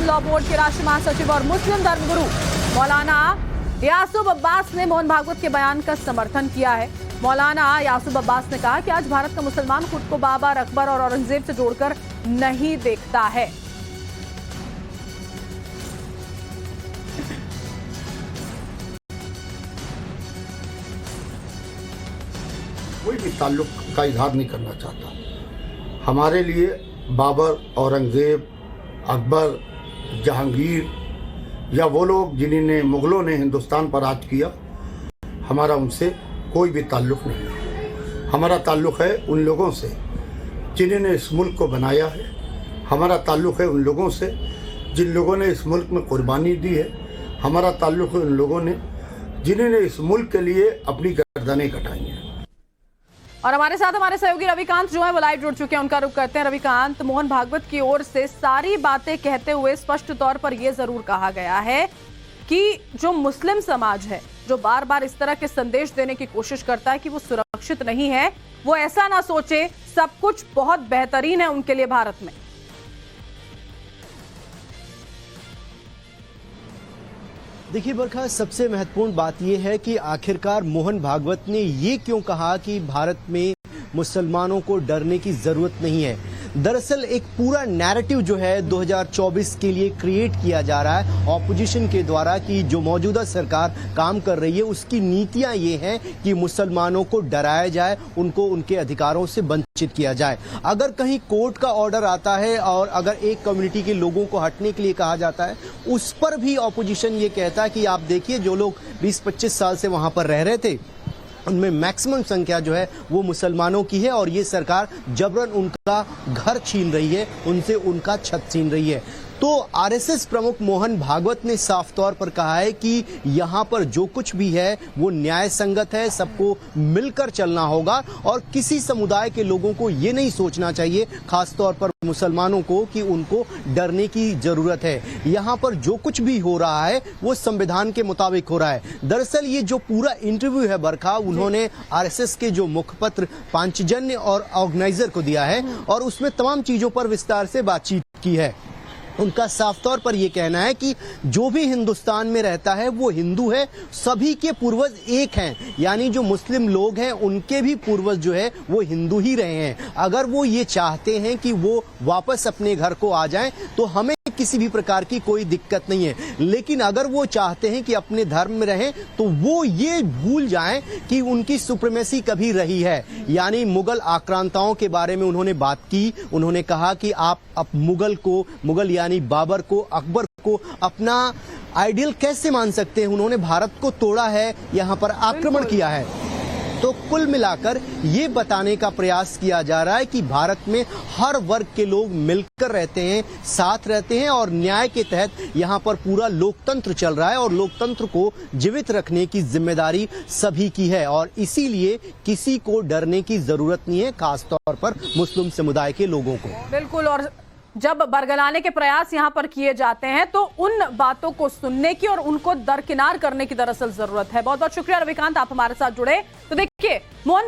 National law board के राष्ट्रीय महासचिव और मुस्लिम धर्मगुरु मौलाना यासूब अब्बास ने मोहन भागवत के बयान का समर्थन किया है। मौलाना यासूब अब्बास ने कहा कि आज भारत का मुसलमान खुद को बाबर, अकबर और औरंगजेब से जोड़कर नहीं देखता है। कोई भी ताल्लुक का इजहार नहीं करना चाहता। हमारे लिए बाबर, औरंगजेब, अकबर, जहांगीर या वो लोग जिन्होंने मुगलों ने हिंदुस्तान पर राज किया, हमारा उनसे कोई भी ताल्लुक नहीं है। हमारा ताल्लुक है उन लोगों से जिन्होंने इस मुल्क को बनाया है। हमारा ताल्लुक है उन लोगों से जिन लोगों ने इस मुल्क में कुर्बानी दी है। हमारा ताल्लुक है उन लोगों ने जिन्होंने इस मुल्क के लिए अपनी गर्दनें कटाई हैं। और हमारे साथ हमारे सहयोगी रविकांत जो है वो लाइव जुड़ चुके हैं, उनका रुख करते हैं। रविकांत, मोहन भागवत की ओर से सारी बातें कहते हुए स्पष्ट तौर पर यह जरूर कहा गया है कि जो मुस्लिम समाज है, जो बार बार इस तरह के संदेश देने की कोशिश करता है कि वो सुरक्षित नहीं है, वो ऐसा ना सोचे सब कुछ बहुत बेहतरीन है उनके लिए भारत में। देखिए बरखा, सबसे महत्वपूर्ण बात यह है कि आखिरकार मोहन भागवत ने ये क्यों कहा कि भारत में मुसलमानों को डरने की जरूरत नहीं है। दरअसल एक पूरा नैरेटिव जो है 2024 के लिए क्रिएट किया जा रहा है ऑपोजिशन के द्वारा कि जो मौजूदा सरकार काम कर रही है उसकी नीतियां ये हैं कि मुसलमानों को डराया जाए, उनको उनके अधिकारों से वंचित किया जाए। अगर कहीं कोर्ट का ऑर्डर आता है और अगर एक कम्युनिटी के लोगों को हटने के लिए कहा जाता है, उस पर भी ऑपोजिशन ये कहता है कि आप देखिए जो लोग 20-25 साल से वहां पर रह रहे थे उनमें मैक्सिमम संख्या जो है वो मुसलमानों की है और ये सरकार जबरन उनका घर छीन रही है, उनसे उनका छत छीन रही है। तो आरएसएस प्रमुख मोहन भागवत ने साफ तौर पर कहा है कि यहाँ पर जो कुछ भी है वो न्याय संगत है, सबको मिलकर चलना होगा और किसी समुदाय के लोगों को ये नहीं सोचना चाहिए, खास तौर पर मुसलमानों को, कि उनको डरने की जरूरत है। यहाँ पर जो कुछ भी हो रहा है वो संविधान के मुताबिक हो रहा है। दरअसल ये जो पूरा इंटरव्यू है बरखा, उन्होंने आरएसएस के जो मुखपत्र पांचजन्य और ऑर्गेनाइजर को दिया है और उसमें तमाम चीजों पर विस्तार से बातचीत की है। उनका साफ तौर पर यह कहना है कि जो भी हिंदुस्तान में रहता है वो हिंदू है, सभी के पूर्वज एक हैं, यानी जो मुस्लिम लोग हैं उनके भी पूर्वज जो है वो हिंदू ही रहे हैं। अगर वो ये चाहते हैं कि वो वापस अपने घर को आ जाएं तो हमें किसी भी प्रकार की कोई दिक्कत नहीं है, लेकिन अगर वो चाहते हैं कि अपने धर्म में रहें तो वो ये भूल जाएं कि उनकी सुप्रीमेसी कभी रही है। यानी मुगल आक्रांताओं के बारे में उन्होंने बात की। उन्होंने कहा कि आप मुगल यानी बाबर को, अकबर को अपना आइडियल कैसे मान सकते हैं। उन्होंने भारत को तोड़ा है, यहाँ पर आक्रमण किया है। तो कुल मिलाकर ये बताने का प्रयास किया जा रहा है कि भारत में हर वर्ग के लोग मिलकर रहते हैं, साथ रहते हैं और न्याय के तहत यहाँ पर पूरा लोकतंत्र चल रहा है और लोकतंत्र को जीवित रखने की जिम्मेदारी सभी की है और इसीलिए किसी को डरने की जरूरत नहीं है, खास तौर पर मुस्लिम समुदाय के लोगों को। बिल्कुल, और जब बरगलाने के प्रयास यहाँ पर किए जाते हैं तो उन बातों को सुनने की और उनको दरकिनार करने की दरअसल जरूरत है। बहुत बहुत शुक्रिया रविकांत, आप हमारे साथ जुड़े। तो देखिए, मोहन